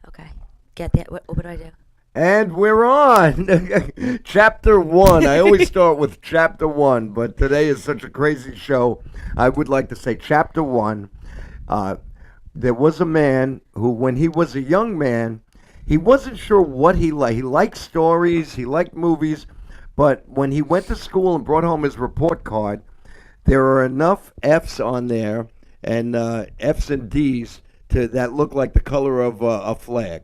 Okay. Get that. What do I do? And we're on chapter one. I always start with chapter one, but today is such a crazy show. I would like to say chapter one. Uh, there was a man who, when he was a young man, he wasn't sure what he liked. He liked stories, he liked movies, but when he went to school and brought home his report card, there are enough F's on there and F's and D's to that look like the color of a flag.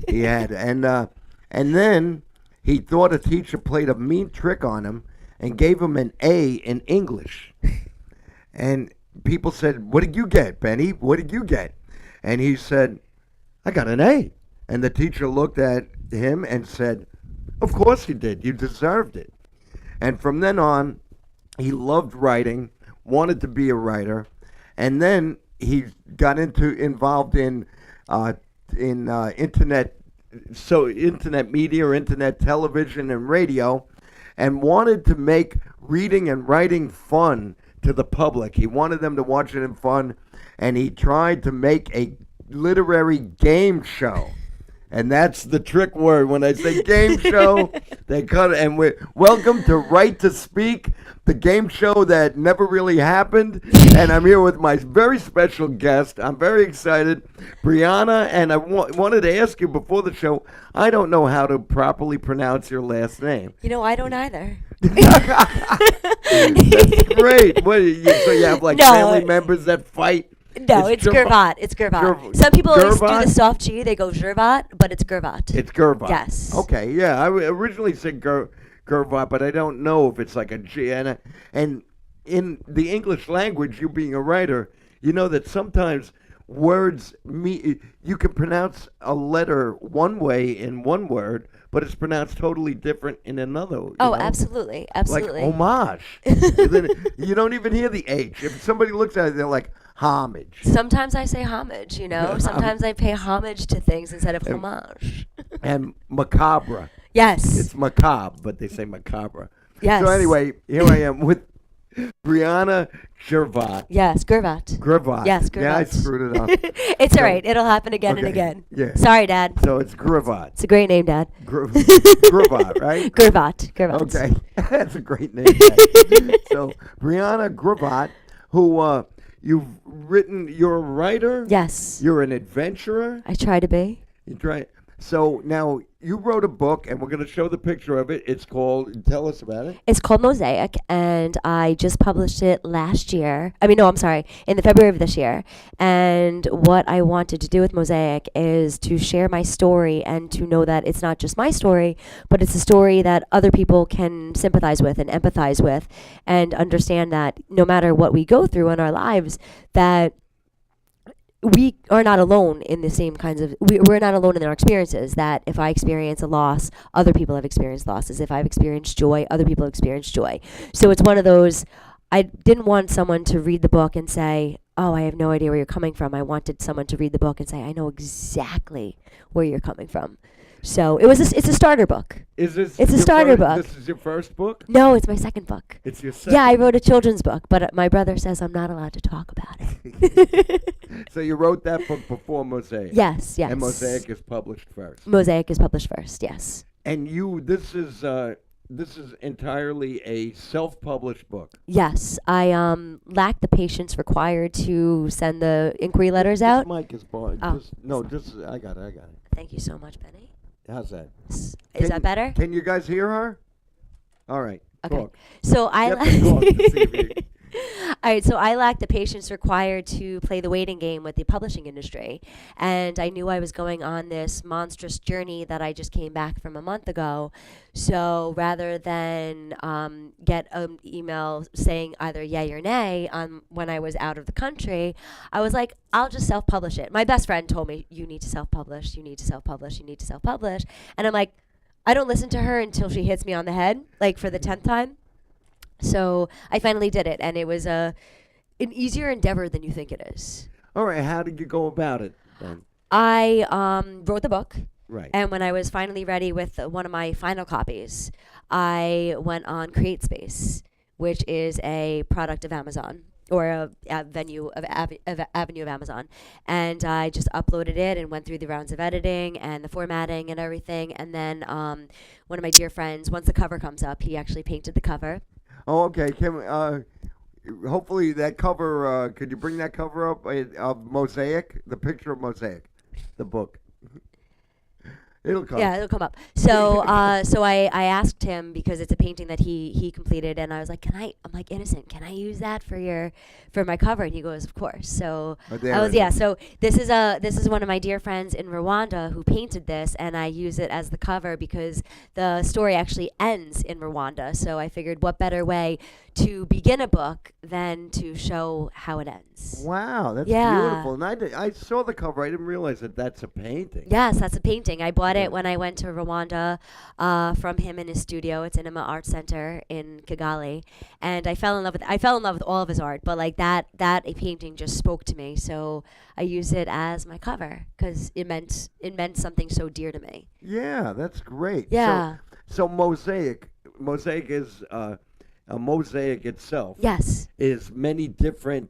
He had, and then he thought a teacher played a mean trick on him and gave him an A in English. And people said, "What did you get, Benny? What did you get?" And he said, "I got an A." And the teacher looked at him and said, "Of course you did. You deserved it." And from then on, he loved writing, wanted to be a writer, and then he got into involved in internet, so internet media or internet television and radio, and wanted to make reading and writing fun to the public. He wanted them to watch it in fun, and he tried to make a literary game show. And that's the trick word. When I say game show, they cut it. And we welcome to Right to Speak, the game show that never really happened. And I'm here with my very special guest. I'm very excited, Briana. And I wanted to ask you before the show, I don't know how to properly pronounce your last name. I don't either. That's great. So you have like No. family members that fight? No, it's Gervat. It's Gervat. Some people always do the soft G. They go Gervat, but it's Gervat. It's Gervat. Yes. Okay, yeah. I originally said Gervat, but I don't know if it's like a G. And in the English language, you being a writer, you know that sometimes words you can pronounce a letter one way in one word, but it's pronounced totally different in another. Oh, absolutely, absolutely. Like homage. Then you don't even hear the H. If somebody looks at it, they're like homage. Sometimes I say homage, Sometimes I pay homage to things instead of homage. And macabre. Yes. It's macabre, but they say macabre. Yes. So anyway, here I am with Briana Gervat. Yes, Gervat. Gervat. Yes, Gervat. Yeah, I screwed it up. It's all right. It'll happen again and Okay, again. yeah. Sorry, Dad. So it's Gervat. It's a great name, Dad. Gervat, right? Gervat. Gervat. Okay. That's a great name. Dad. So Briana Gervat, who you've written, you're a writer. Yes. You're an adventurer. I try to be. You try. So now you wrote a book, and we're going to show the picture of it. It's called. Tell us about it. It's called Mosaic, and I just published it last year. I mean, no, I'm sorry, in the February of this year. And what I wanted to do with Mosaic is to share my story and to know that it's not just my story, but it's a story that other people can sympathize with and empathize with, and understand that no matter what we go through in our lives, that we are not alone in the same kinds of we're not alone in our experiences. That if I experience a loss, other people have experienced losses. If I've experienced joy, other people have experienced joy. So it's one of those, I didn't want someone to read the book and say, "Oh, I have no idea where you're coming from." I wanted someone to read the book and say, "I know exactly where you're coming from." So it's a starter book. Is this? It's a starter book. This is your first book? No, it's my second book. It's your second. Yeah, I wrote a children's book, but my brother says I'm not allowed to talk about it. So you wrote that book before Mosaic. Yes, yes. And Mosaic is published first. Mosaic is published first, yes. And this is entirely a self-published book. Yes, I lack the patience required to send the inquiry letters out. This mic is bought. Oh. I got it. Thank you so much, Benny. How's that? Is Can that better? Can you guys hear her? All right. Okay. Talk. So You have to talk to see if you- All right, so I lack the patience required to play the waiting game with the publishing industry. And I knew I was going on this monstrous journey that I just came back from a month ago. So rather than get an email saying either yay or nay when I was out of the country, I was like, I'll just self-publish it. My best friend told me, you need to self-publish, you need to self-publish, you need to self-publish. And I'm like, I don't listen to her until she hits me on the head, like for the 10th time. So I finally did it, and it was an easier endeavor than you think it is. All right. How did you go about it then? I wrote the book, Right. and when I was finally ready with one of my final copies, I went on CreateSpace, which is a product of Amazon. or a venue of avenue of Amazon, and I just uploaded it and went through the rounds of editing and the formatting and everything. And then one of my dear friends, once the cover comes up, he actually painted the cover. Oh, okay. Hopefully that cover. Could you bring that cover up of Mosaic? The picture of Mosaic, the book. It'll come. Yeah, it'll come up. So, I asked him because it's a painting that he completed, and I was like, I'm like, Innocent, can I use that for my cover? And he goes, of course. So There I was, it yeah. is. So this is one of my dear friends in Rwanda who painted this, and I use it as the cover because the story actually ends in Rwanda. So I figured, what better way to begin a book than to show how it ends? Wow, that's Yeah. beautiful. And I saw the cover. I didn't realize that that's a painting. Yes, that's a painting. I bought Yeah. it when I went to Rwanda from him in his studio. It's in Intima Art Center in Kigali, and I fell in love with all of his art. But like that a painting just spoke to me, so I used it as my cover because it meant something so dear to me. Yeah, that's great. Yeah. So mosaic is a mosaic itself. Yes. Is many different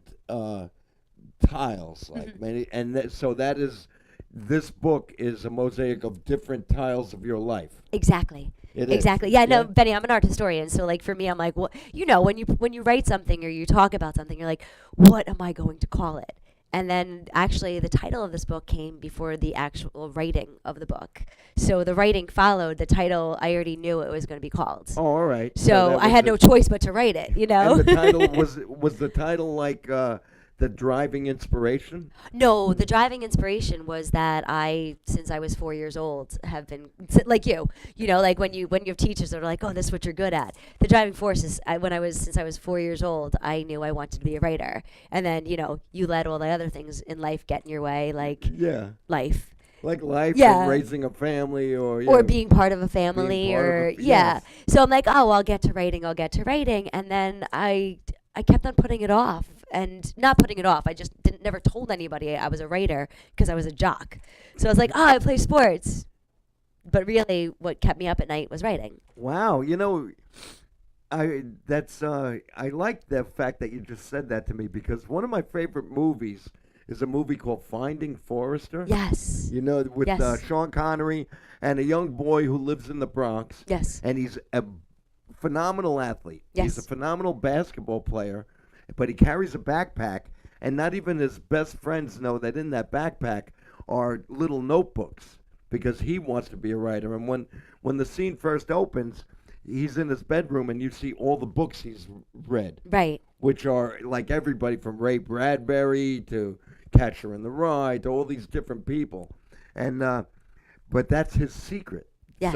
tiles, like many, and so that is. This book is a mosaic of different tiles of your life. Exactly. It is. Exactly. Yeah, no, Yeah? Benny, I'm an art historian, so like for me, I'm like, well, when you write something or you talk about something, you're like, what am I going to call it? And then actually the title of this book came before the actual writing of the book. So the writing followed the title. I already knew it was going to be called. Oh, all right. So that I was had no choice but to write it, And the title was the title like the driving inspiration? No, the driving inspiration was that since I was 4 years old, have been like like when you have teachers that are like, oh, this is what you're good at. The driving force is since I was 4 years old, I knew I wanted to be a writer, and then you let all the other things in life get in your way, like life. Like life Yeah. and raising a family Or being part of a family, Being part or of a- yeah. yes. So I'm like, oh, I'll get to writing, and then I kept on putting it off, and not putting it off. I just never told anybody I was a writer because I was a jock. So I was like, oh, I play sports, but really, what kept me up at night was writing. Wow, I like the fact that you just said that to me because one of my favorite movies is a movie called Finding Forrester. Yes. With Yes. Sean Connery and a young boy who lives in the Bronx. Yes. And he's a phenomenal athlete. He's a Yes. phenomenal basketball player, but he carries a backpack, and not even his best friends know that in that backpack are little notebooks because he wants to be a writer. And when the scene first opens, he's in his bedroom, and you see all the books he's read, Right. which are like everybody from Ray Bradbury to Catcher in the Rye to all these different people, and but that's his secret. Yes.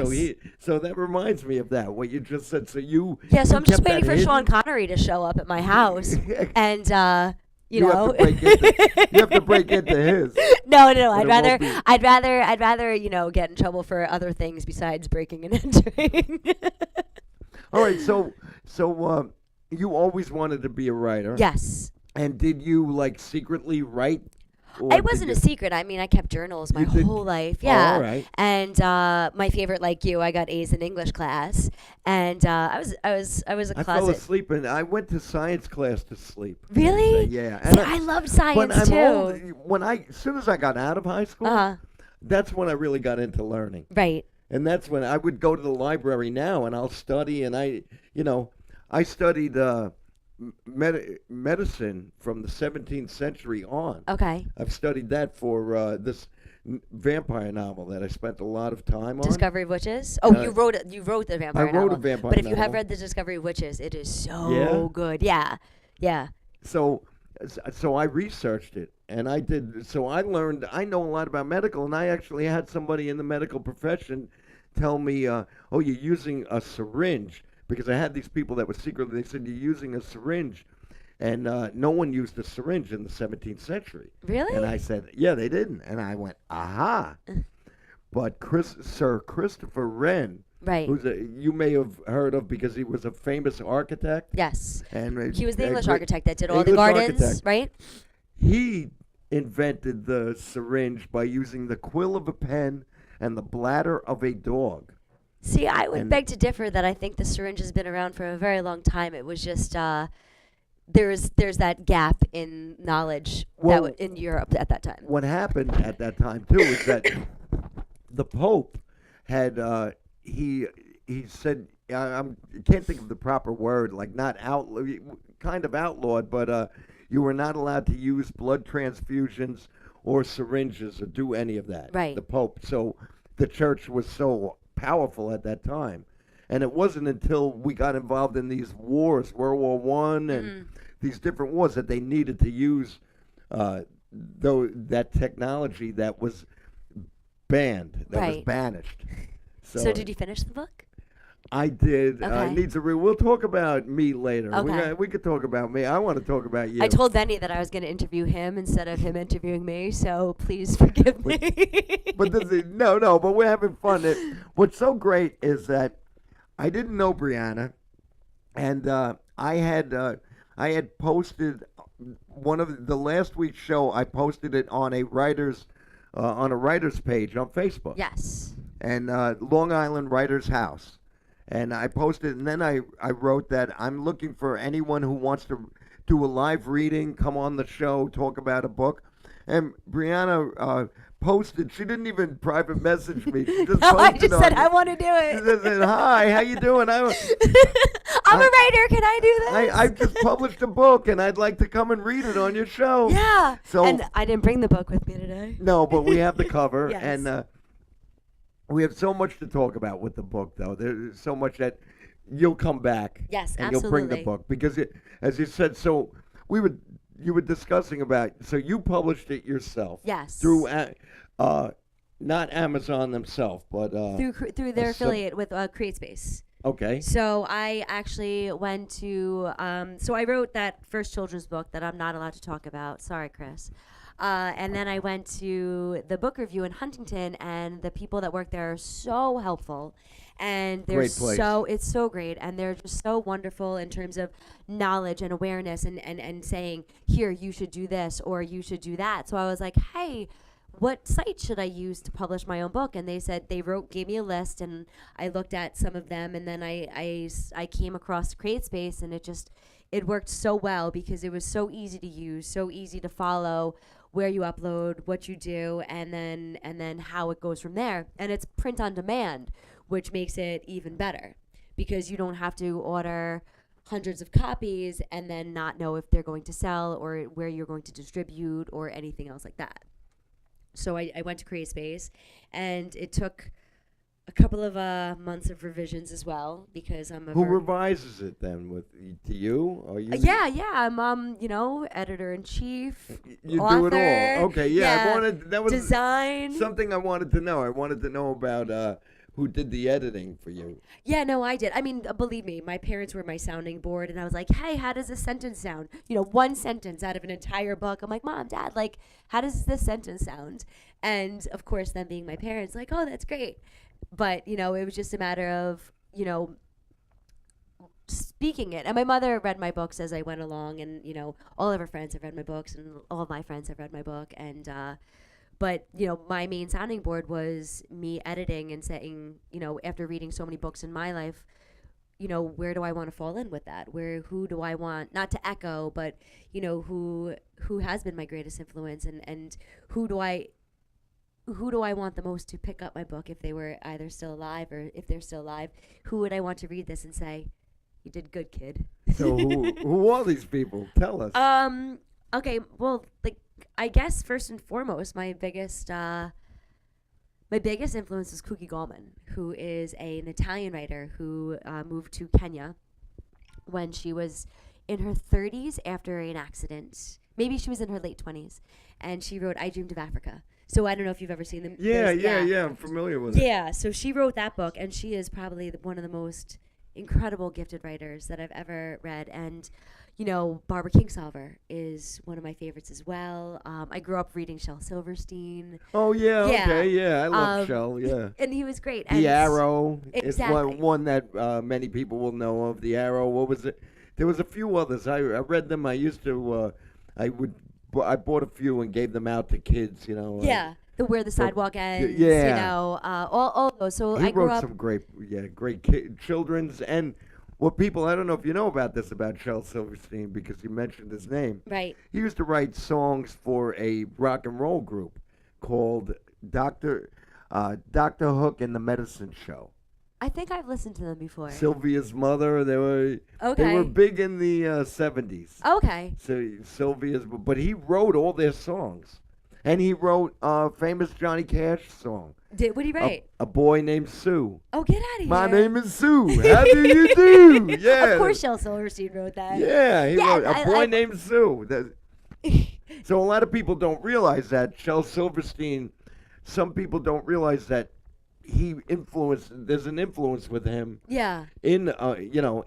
So that reminds me of that what you just said. So you Yeah. So you I'm just kept waiting that for hidden? Sean Connery to show up at my house, and You have to break into you have to break into his. No. But I'd it rather, won't be- I'd rather, get in trouble for other things besides breaking and entering. All right. So you always wanted to be a writer. Yes. And did you like secretly write? Or It wasn't a did secret. I mean, I kept journals my You did- whole life. Oh, Yeah. all right. And my favorite, like you, I got A's in English class, and I was a I fell closet. asleep and I went to science class to sleep. Really? Yeah. See, I loved science When I'm too. old, as soon as I got out of high school, Uh-huh. that's when I really got into learning. Right. And that's when I would go to the library now and I'll study. And I studied medicine from the 17th century on. Okay. I've studied that for this vampire novel that I spent a lot of time on. Discovery of Witches. Oh, Uh, you wrote it. You wrote the vampire I wrote novel. a vampire But if you have novel. read the Discovery of Witches, it is so Yeah? good. Yeah. Yeah. So I researched it and I did. So I learned. I know a lot about medical, and I actually had somebody in the medical profession tell me, "Oh, you're using a syringe." Because I had these people that were secretly. They said you're using a syringe, and no one used a syringe in the 17th century. Really? And I said, "Yeah, they didn't." And I went, "Aha!" But Sir Christopher Wren, Right. you may have heard of because he was a famous architect. Yes. And He was the a English great- architect that did all the English gardens, architect. right? He invented the syringe by using the quill of a pen and the bladder of a dog. See, I would And- beg to differ that I think the syringe has been around for a very long time. It was just there's that gap in knowledge Well, in Europe at that time. what happened at that time too is that the Pope had he said I can't think of the proper word, like not outlaw, kind of outlawed, but you were not allowed to use blood transfusions or syringes or do any of that. Right. The Pope. So the church was so powerful at that time. And it wasn't until we got involved in these wars, World War One, and these different wars, that they needed to use that technology that was banned, that was Right. banished. So did you finish the book? I did. Okay. Needs a we'll talk about me later. Okay. We could talk about me. I want to talk about you. I told Benny that I was going to interview him instead of him interviewing me, so please forgive me. But no, but we're having fun. What's so great is that I didn't know Briana, and I had posted one of the last week's show. I posted it on a writer's page on Facebook. Yes. And Long Island Writers House. And I posted, and then I wrote that I'm looking for anyone who wants to do a live reading, come on the show, talk about a book. And Briana posted, she didn't even private message me. She just No, I posted just said, on- I want to do She it. just said, hi, how you doing? I'm a writer. Can I do this? I just published a book, and I'd like to come and read it on your show. Yeah. So- and I didn't bring the book with me today. No, but we have the cover, Yes. and we have so much to talk about with the book, though. There's so much that you'll come back. Yes, and you'll bring the absolutely. book because, as you said, so you were discussing about. So you published it yourself. Yes. Through, not Amazon themselves, but Through their a sub- affiliate with CreateSpace. okay. So I actually went to, so I wrote that first children's book that I'm not allowed to talk about. Sorry, Chris. And then I went to the book review in Huntington, and the people that work there are so helpful. And they're Great place. it's so great. And they're just so wonderful in terms of knowledge and awareness and saying, here, you should do this or you should do that. So I was like, hey, what site should I use to publish my own book? And they said gave me a list, and I looked at some of them, and then I came across CreateSpace, and it worked so well because it was so easy to use, so easy to follow where you upload, what you do, and then how it goes from there. And it's print on demand, which makes it even better because you don't have to order hundreds of copies and then not know if they're going to sell or where you're going to distribute or anything else like that. So I went to CreateSpace, and it took a couple of months of revisions as well because I'm a Who very- revises it then? To you or you? yeah, I'm editor in chief, You author, do it all. Okay, yeah. That was design. something I wanted to know. I wanted to know about who did the editing for you. Yeah, no, I did. I mean, believe me, my parents were my sounding board, and I was like, hey, how does this sentence sound? One sentence out of an entire book. I'm like, Mom, Dad, like, how does this sentence sound? And of course, them being my parents, like, oh, that's great. But, it was just a matter of, speaking it. And my mother read my books as I went along, and, all of her friends have read my books, and all of my friends have read my book. And, but, my main sounding board was me editing and saying, after reading so many books in my life, where do I want to fall in with that? Who do I want, not to echo, but, who has been my greatest influence, and who do I want the most to pick up my book if they were either still alive or if they're still alive? Who would I want to read this and say, you did good, kid? So who are these people? Tell us. Okay, well, I guess first and foremost, my biggest influence is Cookie Gallman, who is an Italian writer who moved to Kenya when she was in her 30s after an accident. Maybe she was in her late 20s, and she wrote I Dreamed of Africa. So I don't know if you've ever seen them. Yeah, I'm familiar with it. Yeah, so she wrote that book, and she is probably one of the most incredible gifted writers that I've ever read. And, Barbara Kingsolver is one of my favorites as well. I grew up reading Shel Silverstein. Oh, yeah, Yeah. okay, yeah. I love Shel, yeah. And he was great. The Arrow Exactly. is one that many people will know of. The Arrow, what was it? There was a few others. I read them. I used to, I bought a few and gave them out to kids, Yeah, Where the Sidewalk Ends, yeah. all those. So He I grew wrote up. some great children's, and what people, I don't know if you know about this about Shel Silverstein because you mentioned his name. Right. He used to write songs for a rock and roll group called Dr. Hook and the Medicine Show. I think I've listened to them before. Sylvia's mother, they were Okay. big in the 70s. Okay. So but he wrote all their songs. And he wrote a famous Johnny Cash song. What did he write? A boy named Sue. Oh, get out of here. My name is Sue. How do you do? Yeah. Of course Shel Silverstein wrote that. Yeah, he Yeah, wrote A Boy Named Sue. So a lot of people don't realize that Shel Silverstein, some people don't realize that there's an influence with him Yeah. in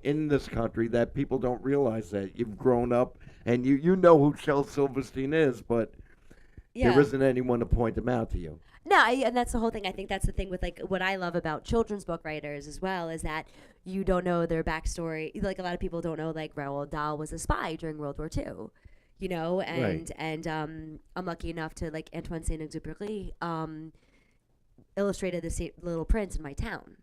in this country that people don't realize that you've grown up and you know who Shel Silverstein is, but Yeah. there isn't anyone to point him out to you. No, and that's the whole thing. I think that's the thing with like what I love about children's book writers as well is that you don't know their backstory. Like a lot of people don't know like Roald Dahl was a spy during World War II, Right. and I'm lucky enough to like Antoine Saint-Exupéry illustrated the Little Prince in my town.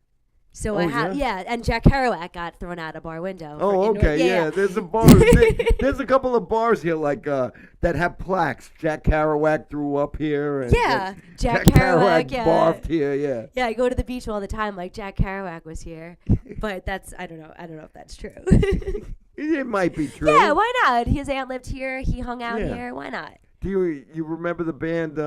So Oh, I have yeah? and Jack Kerouac got thrown out a bar window. Oh, for okay, yeah. There's a bar. There's a couple of bars here like that have plaques. Jack Kerouac threw up here. And Yeah, Jack Kerouac, yeah. barfed here. Yeah. Yeah, I go to the beach all the time. Like Jack Kerouac was here, but that's I don't know if that's true. It might be true. Yeah, why not? His aunt lived here. He hung out Yeah. here. Why not? Do you remember the band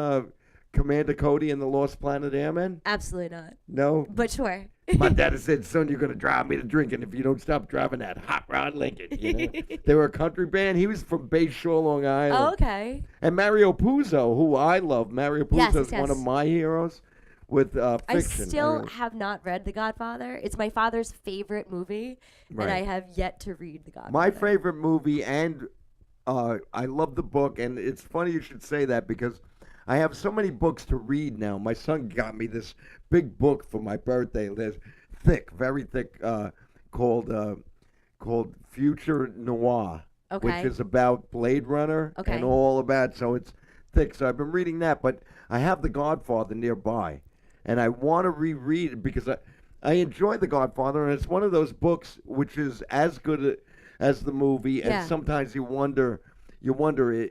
Commander Cody and the Lost Planet Airmen? Absolutely not. No. But sure. My dad said, "Son, you're gonna drive me to drinking if you don't stop driving that hot rod Lincoln." You know? They were a country band. He was from Bay Shore, Long Island. Oh, okay. And Mario Puzo, who I love. Mario Puzo is Yes, one of yes. my heroes with I fiction. still have not read The Godfather. It's my father's favorite movie, and I Right. have yet to read The Godfather. My favorite movie, and I love the book. And it's funny you should say that because I have so many books to read now. My son got me this big book for my birthday. There's thick, very thick, called Future Noir, Okay. which is about Blade Runner Okay. and all about. So it's thick. So I've been reading that, but I have The Godfather nearby, and I want to reread it because I enjoy The Godfather, and it's one of those books which is as good as the movie, Yeah. and sometimes you wonder,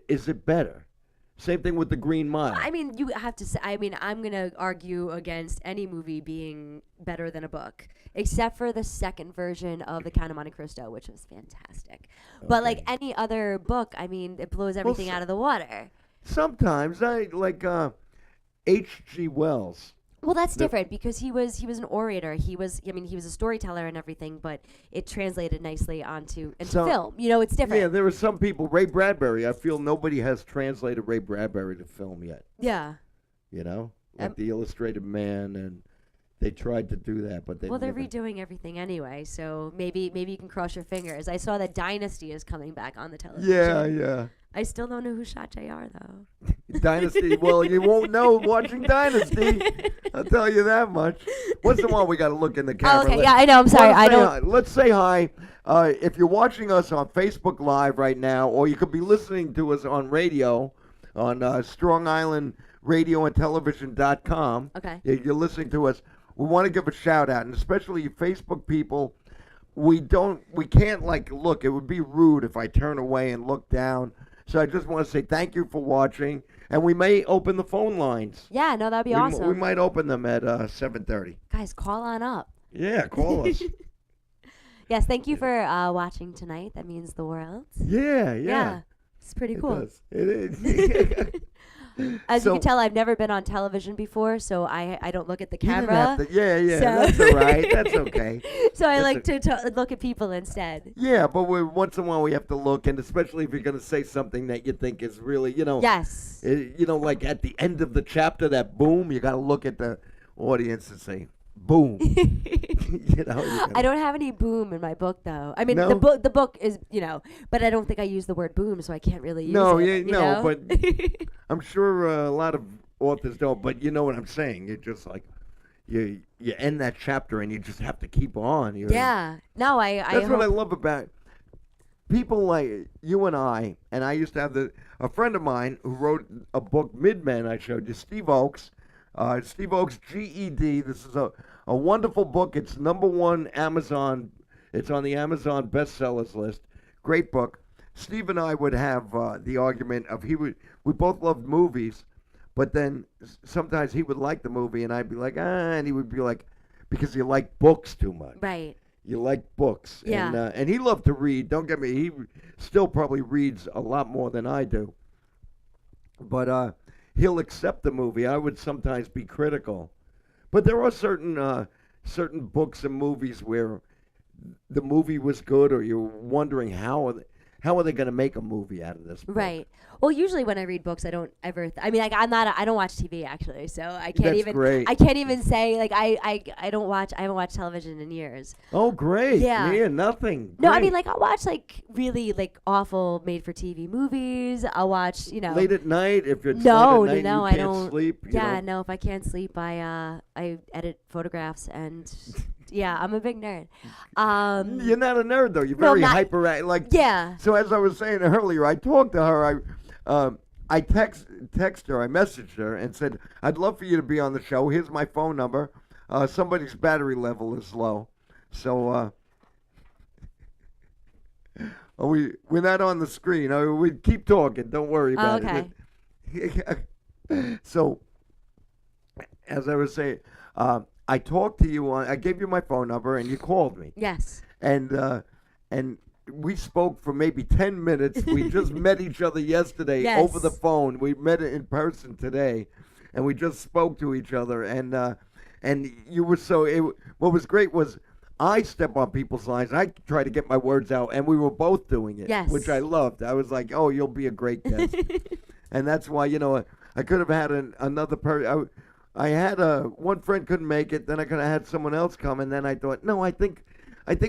is it better? Same thing with The Green Mile. I mean, you have to say. I mean, I'm gonna argue against any movie being better than a book, except for the second version of The Count of Monte Cristo, which was fantastic. But like Okay. any other book, I mean, it blows everything so- out of the water. Sometimes I like H.G. Wells. Well, that's The- different because he was an orator. He was a storyteller and everything, but it translated nicely into So- film. It's different. Yeah, there are some people. Ray Bradbury. I feel nobody has translated Ray Bradbury to film yet. Yeah. You know, like The Illustrated Man, and they tried to do that, but they Well, they're never. redoing everything anyway, so maybe you can cross your fingers. I saw that Dynasty is coming back on the television. Yeah. I still don't know who shot JR though. Dynasty. Well, you won't know watching Dynasty. I'll tell you that much. Once in a while, we got to look in the camera. Oh, okay. Yeah, I know. I'm sorry. I don't. Let's say hi. If you're watching us on Facebook Live right now, or you could be listening to us on radio, on Strong Island Radio and Television.com. Okay. You're listening to us. We want to give a shout out, and especially you Facebook people. We can't look. It would be rude if I turn away and look down. So I just want to say thank you for watching, and we may open the phone lines. Yeah, no, that'd be We awesome. might open them at 7:30. Guys, call on up. Yeah, call us. Yes, thank you for watching tonight. That means the world. Yeah. It's pretty It cool. does. It is. As So- you can tell, I've never been on television before, so I don't look at the You didn't camera. have to- yeah. So- That's all right. That's okay. So I That's like to look at people instead. Yeah, but once in a while we have to look, and especially if you're going to say something that you think is really, Yes. like at the end of the chapter, that boom, you got to look at the audience and say, boom. I don't have any boom in my book though. I mean, No? the book is, but I don't think I use the word boom, so I can't really use No, it. yeah, you no, know? but I'm sure a lot of authors don't, but you know what I'm saying. You're just like, you end that chapter and you just have to keep on. Yeah. No, I That's what I hope- love about people like you and I used to have a friend of mine who wrote a book, Midmen, I showed you, Steve Oakes. Steve Oakes, GED. This is a wonderful book. It's #1 Amazon It's on the Amazon bestsellers list. Great book. Steve and I would have the argument of we both loved movies, but then sometimes he would like the movie and I'd be like, and he would be like, because you like books too much. Right. You like books. Yeah. And he loved to read. Don't get me, he still probably reads a lot more than I do. But he'll accept the movie. I would sometimes be critical. But there are certain books and movies where the movie was good, or you're wondering how are they going to make a movie out of this book? Right. Well, usually when I read books, I don't ever. I mean, like I don't watch TV actually, so I can't That's even. great. I can't even say like I don't watch. I haven't watched television in years. Oh, great. Yeah. Nothing. No, I Great. mean like I'll watch like really like awful made-for-TV movies. I'll watch Late at night, if it's No, late at night no, and I you can't don't. sleep. Yeah, no. If I can't sleep, I edit photographs and yeah, I'm a big nerd. You're not a nerd though. You're No, very not- hyper. Like Yeah. So as I was saying earlier, I talked to her. I text her. I messaged her and said, "I'd love for you to be on the show. Here's my phone number. Somebody's battery level is low, so we're not on the screen. We keep talking. Don't worry about Okay. it." So as I was saying, I talked to you I gave you my phone number and you called me. Yes. And we spoke for maybe 10 minutes. We just met each other yesterday Yes. over the phone. We met in person today, and we just spoke to each other. And you were what was great was I step on people's lines. I try to get my words out, and we were both doing it, Yes. which I loved. I was like, "Oh, you'll be a great guest," and that's why I could have had another person. I had one friend couldn't make it. Then I could have had someone else come, and then I thought, no, I think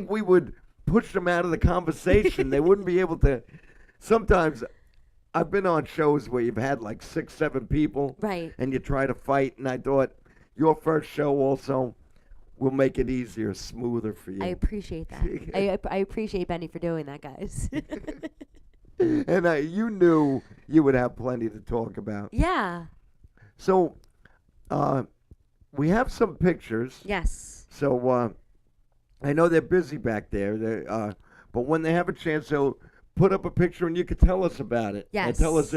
we would push them out of the conversation. They wouldn't be able to. Sometimes I've been on shows where you've had like 6, 7 people, Right. and you try to fight. And I thought your first show also will make it easier, smoother for you. I appreciate that. I appreciate Benny for doing that, guys. And you knew you would have plenty to talk about. Yeah. So we have some pictures. Yes. So I know they're busy back there. But when they have a chance, they'll put up a picture and you could tell us about it. And Yes. tell us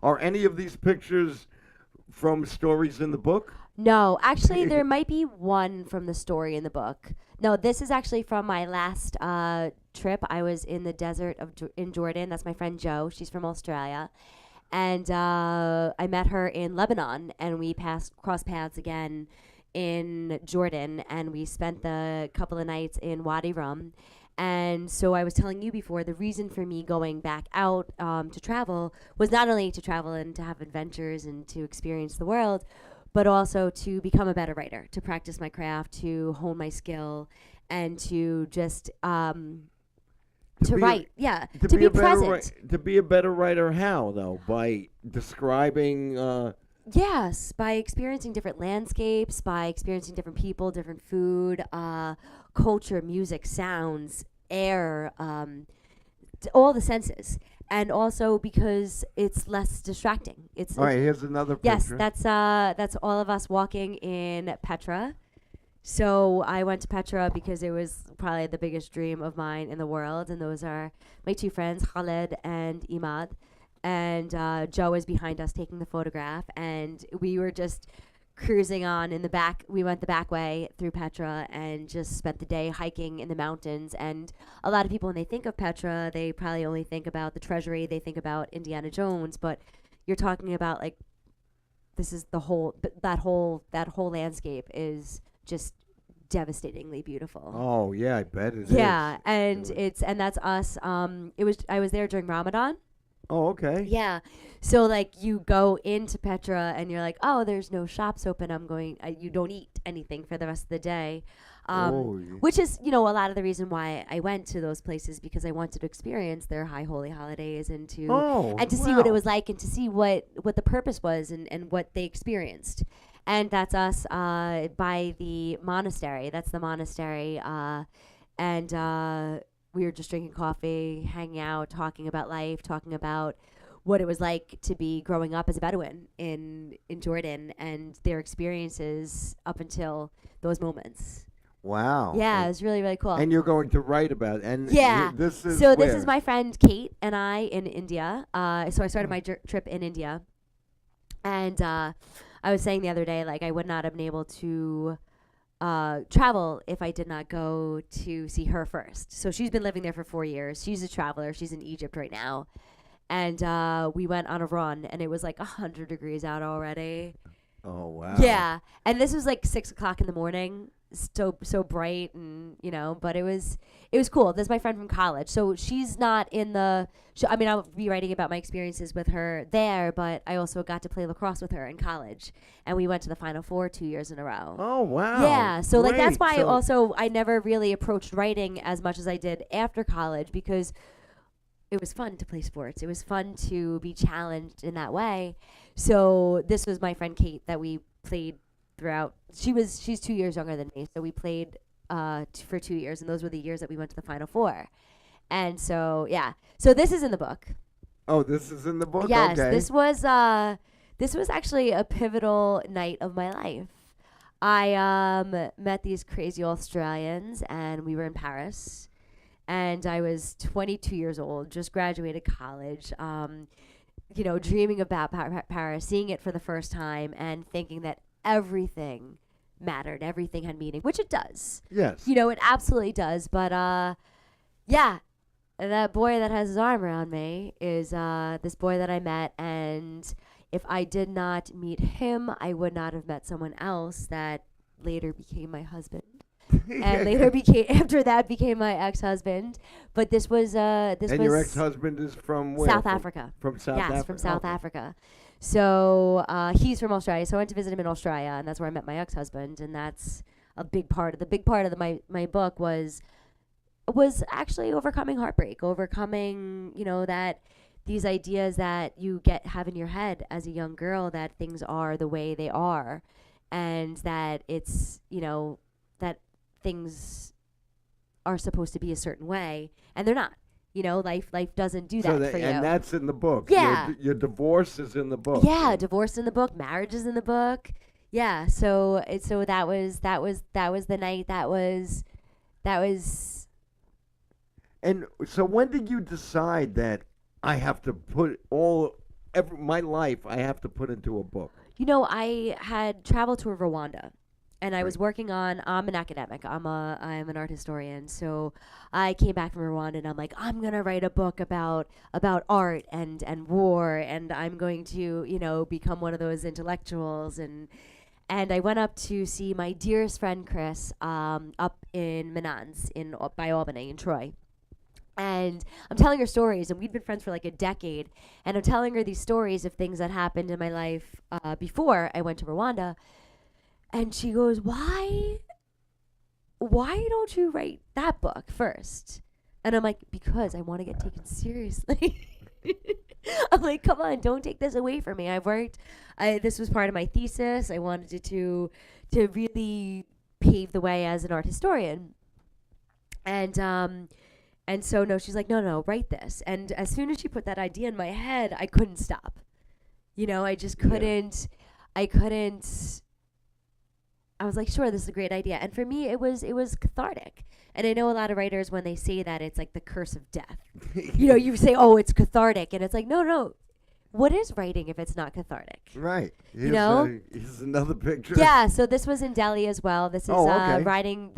are any of these pictures from stories in the book? No, actually, there might be one from the story in the book. No, this is actually from my last trip. I was in the desert in Jordan. That's my friend Jo. She's from Australia. And I met her in Lebanon, and we crossed paths again in Jordan, and we spent the couple of nights in Wadi Rum. And so I was telling you before, the reason for me going back out to travel was not only to travel and to have adventures and to experience the world, but also to become a better writer, to practice my craft, to hone my skill, and to just to write. Yeah, to be present. To be a better writer, how though? By describing. Yes, by experiencing different landscapes, by experiencing different people, different food, culture, music, sounds, air, all the senses. And also because it's less distracting. It's All right, here's another picture. Yes, that's all of us walking in Petra. So I went to Petra because it was probably the biggest dream of mine in the world, and those are my two friends, Khaled and Imad. And Joe was behind us taking the photograph, and we were just cruising on in the back. We went the back way through Petra and just spent the day hiking in the mountains. And a lot of people, when they think of Petra, they probably only think about the treasury. They think about Indiana Jones, but you're talking about like this is that whole landscape is just devastatingly beautiful. Oh yeah, I bet it is. Yeah, and that's us. I was there during Ramadan. Oh, okay. Yeah. So like you go into Petra and you're like, oh, there's no shops open. You don't eat anything for the rest of the day. Which is, a lot of the reason why I went to those places, because I wanted to experience their high holy holidays and to see what it was like and to see what the purpose was and what they experienced. And that's us by the monastery. That's the monastery. And we were just drinking coffee, hanging out, talking about life, talking about what it was like to be growing up as a Bedouin in Jordan and their experiences up until those moments. Wow. Yeah, it was really, really cool. And you're going to write about it. And Yeah. this is So where? this is my friend Kate and I in India. So I started my trip in India. And I was saying the other day, like, I would not have been able to travel if I did not go to see her first. So she's been living there for 4 years. She's a traveler. She's in Egypt right now. And we went on a run, and it was like 100 degrees out already. Oh, wow. Yeah. And this was like 6 o'clock in the morning. So bright, and but it was cool. This is my friend from college, so she's not in the I mean, I'll be writing about my experiences with her there, but I also got to play lacrosse with her in college, and we went to the Final Four 2 years in a row. Oh, wow. Yeah, so like that's Great. why I never really approached writing as much as I did after college, because it was fun to play sports. It was fun to be challenged in that way. So this was my friend Kate that we played throughout. She's 2 years younger than me, so we played for 2 years, and those were the years that we went to the Final Four. And so so this is in the book. Oh, this is in the book. Yes, okay. this was actually a pivotal night of my life. I met these crazy Australians, and we were in Paris, and I was 22 years old, just graduated college. Dreaming about Paris, seeing it for the first time, and thinking that everything mattered, everything had meaning, which it does. Yes. It absolutely does. But that boy that has his arm around me is this boy that I met, and if I did not meet him, I would not have met someone else that later became my husband. And later became my ex-husband. But this was your ex-husband is from where? South Africa. From South Africa. Yes, from South Africa. So he's from Australia. So I went to visit him in Australia, and that's where I met my ex-husband. And that's a big part of my book was actually overcoming heartbreak, overcoming that these ideas that you have in your head as a young girl, that things are the way they are, and that it's that things are supposed to be a certain way, and they're not. Life doesn't do that for you. And that's in the book. Yeah. Your divorce is in the book. Yeah, divorce in the book, marriage is in the book. Yeah, so that was the night that was. And so when did you decide that I have to put my life I have to put into a book? I had traveled to Rwanda, and I was working on. I'm an academic. I'm an art historian. So I came back from Rwanda, and I'm like, I'm gonna write a book about art and war, and I'm going to become one of those intellectuals. And I went up to see my dearest friend Chris up in Menands by Albany in Troy. And I'm telling her stories, and we'd been friends for like a decade, and I'm telling her these stories of things that happened in my life before I went to Rwanda. And she goes, why don't you write that book first? And I'm like, because I want to get taken seriously. I'm like, come on, don't take this away from me. This was part of my thesis. I wanted to really pave the way as an art historian. And so, no, she's like, no, write this. And as soon as she put that idea in my head, I couldn't stop. I just couldn't. I was like, sure, this is a great idea. And for me, it was cathartic. And I know a lot of writers, when they say that, it's like the curse of death. You say, oh, it's cathartic. And it's like, no. What is writing if it's not cathartic? Right. Here's another picture. Yeah, so this was in Delhi as well. This is okay. riding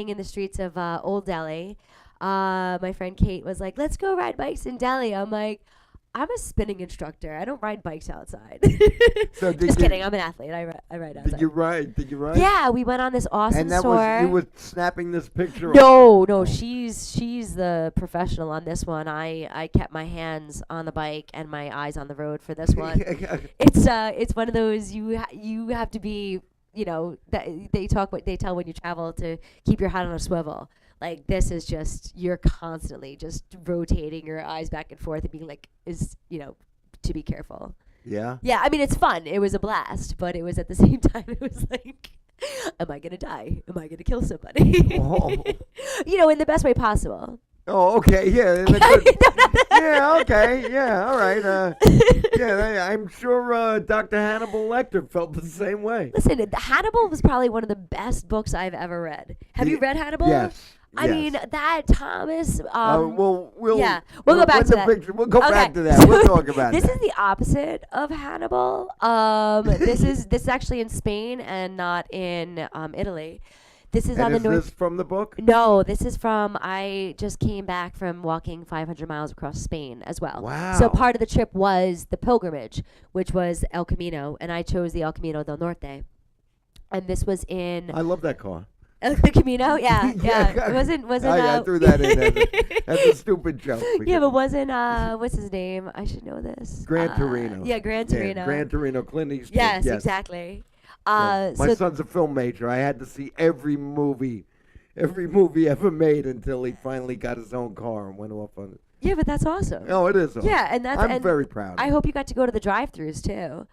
in the streets of Old Delhi. My friend Kate was like, let's go ride bikes in Delhi. I'm like, I'm a spinning instructor. I don't ride bikes outside. So just kidding. I'm an athlete. I ride outside. Did you ride? Yeah, we went on this awesome tour. And you were snapping this picture? No. She's the professional on this one. I kept my hands on the bike and my eyes on the road for this one. It's one of those you have to be, that they tell when you travel to keep your head on a swivel. Like, this is just, you're constantly just rotating your eyes back and forth and being like, to be careful. Yeah? Yeah, I mean, it's fun. It was a blast, but it was at the same time, it was like, am I going to die? Am I going to kill somebody? Oh. In the best way possible. Oh, okay, yeah, and a good, yeah, okay, yeah, all right. Yeah, I'm sure Dr. Hannibal Lecter felt the same way. Listen, Hannibal was probably one of the best books I've ever read. Have you The, read Hannibal? yes, I yes. mean, that Thomas. Well, Yeah, we'll go back when to the that. picture, we'll go Okay, back to that. We'll talk about this that. is the opposite of Hannibal. This is actually in Spain and not in Italy. This is on And the is north. this from the book? No, this is from. I just came back from walking 500 miles across Spain as well. So Wow. part of the trip was the pilgrimage, which was El Camino, and I chose the El Camino del Norte. And this was in I love that car. El Camino. Yeah, yeah. It wasn't. I threw that in as a stupid joke. Yeah, but wasn't what's his name? I should know this. Gran Torino. Yeah, Gran Torino. Gran Torino, Clint Eastwood. Yes, yes. exactly. Yeah. My So son's a film major. I had to see every movie ever made until he finally got his own car and went off on it. yeah, but that's awesome. Oh, it is. Awesome. Yeah, and that's I'm and very proud. I hope you got to go to the drive-throughs too.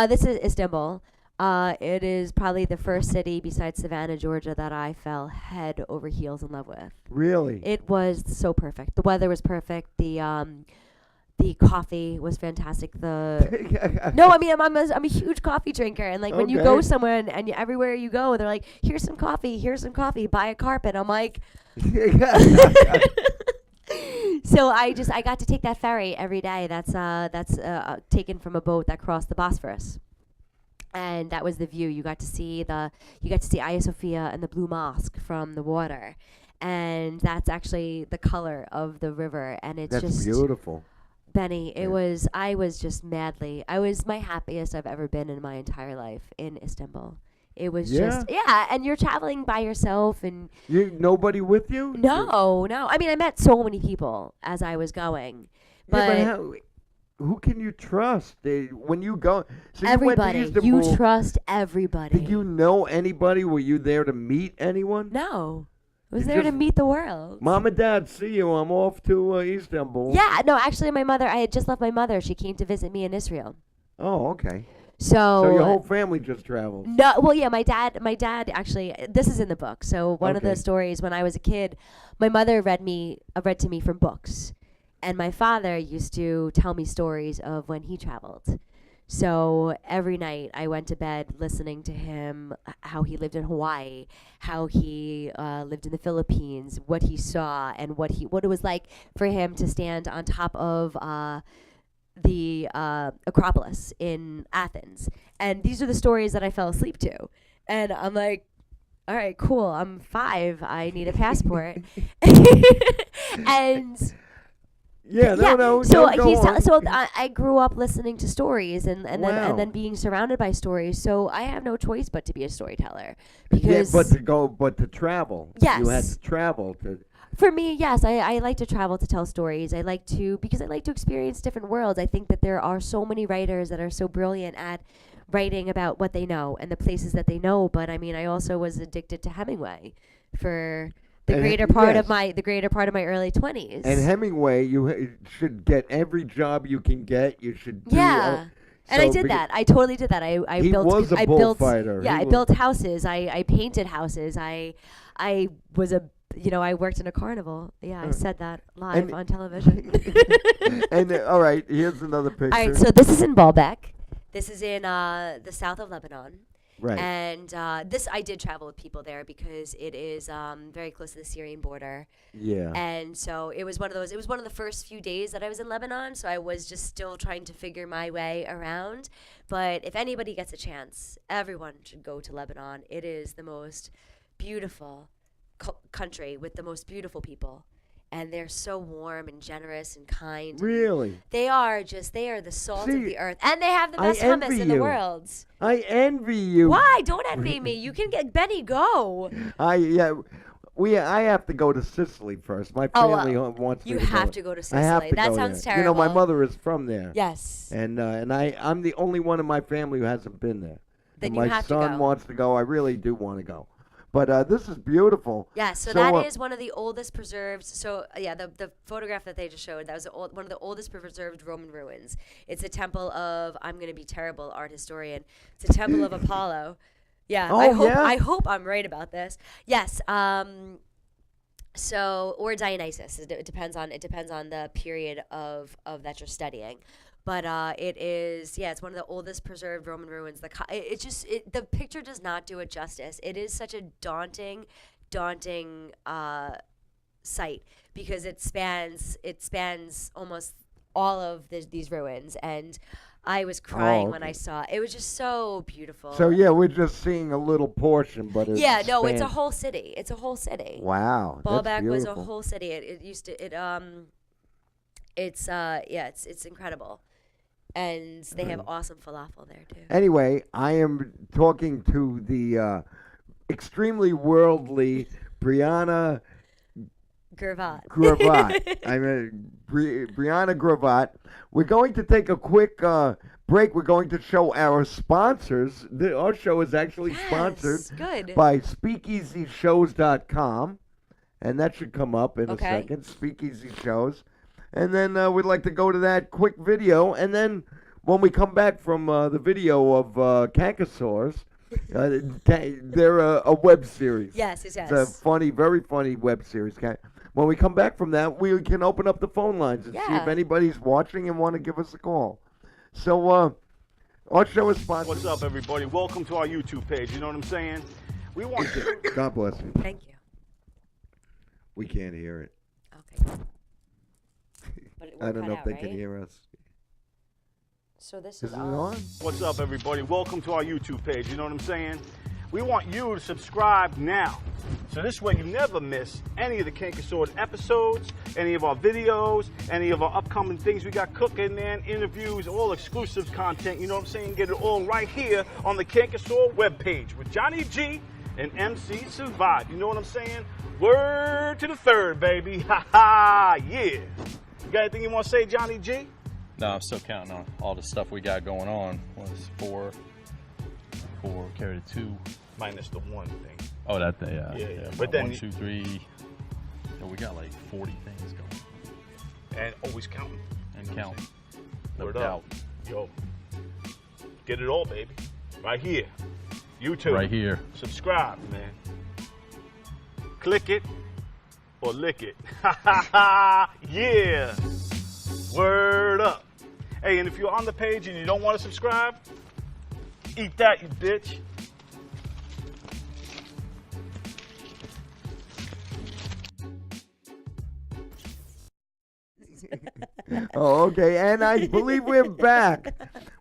This is Istanbul. It is probably the first city besides Savannah, Georgia, that I fell head over heels in love with. Really? It was so perfect. The weather was perfect. The coffee was fantastic. No, I mean I'm a huge coffee drinker, and like when you go Okay. somewhere and everywhere you go, they're like, here's some coffee, buy a carpet. I'm like, so I got to take that ferry every day. That's taken from a boat that crossed the Bosphorus. And that was the view. You got to see Hagia Sophia and the Blue Mosque from the water, and that's actually the color of the river. And it's That's just beautiful. Benny. Yeah. I was just madly. I was my happiest I've ever been in my entire life in Istanbul. It was just and you're traveling by yourself and Nobody with you? no. I mean, I met so many people as I was going, Yeah, but who can you trust? When you go, so everybody. You went to You Istanbul. trust everybody. Did you know anybody? Were you there to meet anyone? No. I was You there to just- meet the world. Mom and Dad, see you. I'm off to Istanbul. Yeah, no, actually my mother, I had just left my mother. She came to visit me in Israel. Oh, okay. So So your whole family just traveled. no, well, yeah, my dad actually. This is in the book. So one of the Okay. stories when I was a kid, my mother read to me from books, and my father used to tell me stories of when he traveled. So every night I went to bed listening to him, how he lived in Hawaii, how he lived in the Philippines, what he saw, and what it was like for him to stand on top of the Acropolis in Athens. And these are the stories that I fell asleep to. And I'm like, all right, cool. I'm 5. I need a passport. And Yeah, no. so go on. I grew up listening to stories and Wow. then being surrounded by stories. So I have no choice but to be a storyteller Yeah, because but to travel. You had Yes. to travel to. for me, yes, I like to travel to tell stories. Because I like to experience different worlds. I think that there are so many writers that are so brilliant at writing about what they know and the places that they know. But I mean, I also was addicted to Hemingway for the And greater part yes. of my early 20s. And Hemingway, should get every job you can get. You should. Yeah. And I so did beca- that. I totally did that. I He built. was a I built. bullfighter. Yeah, He I was- built houses. I painted houses. I was a. I worked in a carnival. Yeah, I said that live And- on television. And all right, here's another picture. All right, so this is in Baalbek. This is in the south of Lebanon. right. And this I did travel with people there because it is very close to the Syrian border. Yeah. And so it was one of the first few days that I was in Lebanon, so I was just still trying to figure my way around. But if anybody gets a chance, everyone should go to Lebanon. It is the most beautiful country with the most beautiful people. And they're so warm and generous and kind. Really? They are the salt of See, the earth. And they have the I best hummus envy in the you. world. I envy you. Why? Don't envy me. You can get Benny, go. I have to go to Sicily first. My Oh, family wants me You to have go. to go to I have Sicily. to That go sounds there. terrible. You know, my mother is from there. Yes. And I'm the only one in my family who hasn't been there. Then And you my have to son go. wants to go. I really do want to go. But this is beautiful. Yeah, so So, that is one of the oldest preserved. So yeah, the photograph that they just showed, that was one of the oldest preserved Roman ruins. It's a temple of, I'm going to be terrible art historian. It's a temple of Apollo. Yeah, Oh, I hope yeah? I hope I'm right about this. Yes. So, or Dionysus. It depends on the period of that you're studying. But it is, yeah, it's one of the oldest preserved Roman ruins. The picture does not do it justice. It is such a daunting site because it spans almost all of these ruins, and I was crying when I saw it. It was just so beautiful. So yeah, we're just seeing a little portion, but it's no, it's a whole city. It's a whole city. Wow, Baalbek was a beautiful. whole city. It used to it's incredible, and they have awesome falafel there too. Anyway, I am talking to the extremely worldly Briana Gervat. Briana Gervat. We're going to take a quick break. We're going to show our sponsors. Our show is actually sponsored by SpeakeasyShows.com, and that should come up in a second. Speakeasy Shows. And then we'd like to go to that quick video, and then when we come back from the video of Cankersaurs, they're a web series. Yes. It's a funny, very funny web series. When we come back from that, we can open up the phone lines and see if anybody's watching and want to give us a call. So, our show is sponsored. What's up, everybody? Welcome to our YouTube page. You know what I'm saying? We want to. God bless you. Thank you. We can't hear it. Okay. But I don't know if they can hear us. So this Is is it on? What's up, everybody? Welcome to our YouTube page. You know what I'm saying? We want you to subscribe now. So this way you never miss any of the Kinky Sword episodes, any of our videos, any of our upcoming things we got cooking, man, interviews, all exclusive content. You know what I'm saying? Get it all right here on the Kinky Sword webpage with Johnny G and MC Survive. You know what I'm saying? Word to the third, baby. Ha ha, yeah. You got anything you want to say, Johnny G? No, I'm still counting on all the stuff we got going on. Was four carried a 2. Minus the one thing. Oh, that day, yeah. But then 1, 2, 3. So we got like 40 things going. And always counting. And count. No Word doubt. up. Yo, get it all, baby. Right here. YouTube. Right here. Subscribe, man. Click it or lick it. Ha ha ha. Yeah. Word up. Hey, and if you're on the page and you don't want to subscribe, eat that, you bitch. Oh, okay. And I believe we're back.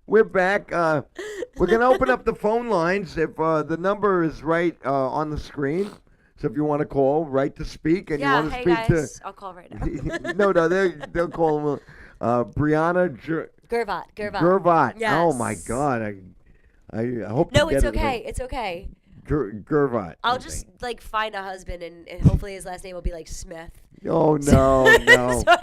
We're back. We're going to open up the phone lines if the number is right on the screen. So if you want to call, right to speak, and you want to speak guys. I'll call right now. no, they'll call Briana Gervat. Gervat. Yes. Oh my God. I hope. No, you it's get okay. It. It's okay. Gervat. I'll just find a husband, and hopefully his last name will be like Smith. Oh no. So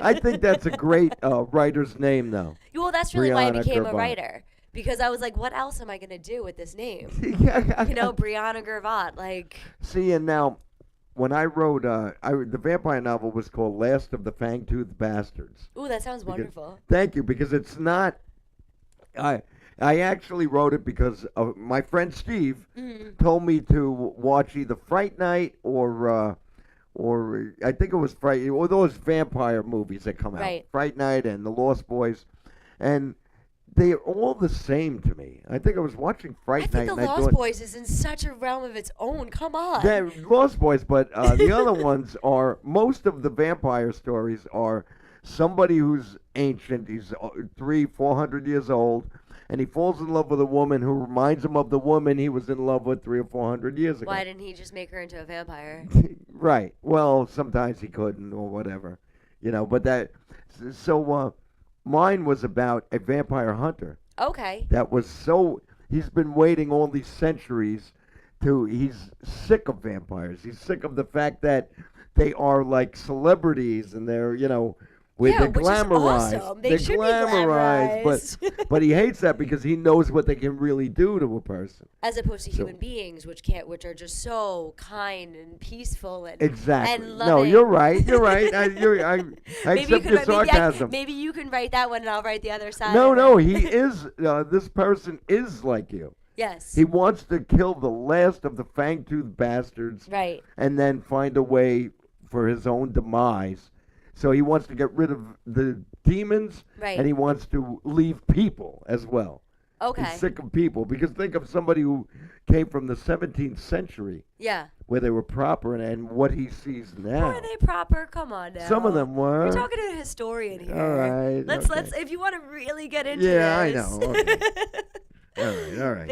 I think that's a great writer's name, though. Well, that's really why I Briana became Gervat. a writer, because I was like, what else am I gonna do with this name? Briana Gervat. See, and now, when I wrote, the vampire novel was called Last of the Fang-Toothed Bastards. Ooh, that sounds wonderful. Thank you, because it's not. I actually wrote it because my friend Steve told me to watch either Fright Night or I think it was Fright, or those vampire movies that come out. Right. Fright Night and The Lost Boys, and they're all the same to me. I think I was watching Fright Night. I think and The Lost Boys is in such a realm of its own. Come on. They're Lost Boys, but the other ones are, most of the vampire stories are somebody who's ancient. He's 300-400 years old. And he falls in love with a woman who reminds him of the woman he was in love with 300 or 400 years ago. Why didn't he just make her into a vampire? Right. Well, sometimes he couldn't or whatever, But mine was about a vampire hunter. Okay. That was he's been waiting all these centuries he's sick of vampires. He's sick of the fact that they are like celebrities and they're, they're glamorized. Which is awesome. They they're should glamorized, be but he hates that because he knows what they can really do to a person. As opposed to human beings, which are just so kind and peaceful and exactly. and loving. No, you're right. You're right. I accept your sarcasm. Maybe you can write that one, and I'll write the other side. No, he is. This person is like you. Yes. He wants to kill the last of the fang-toothed bastards. Right. And then find a way for his own demise. So he wants to get rid of the demons, Right. and he wants to leave people as well. Okay. He's sick of people, because think of somebody who came from the 17th century Yeah. where they were proper, and what he sees now. Were they proper? Come on now. Some of them were. We're talking to a historian here. All right, Let's okay. if you want to really get into Yeah, I this. know. Okay. All right.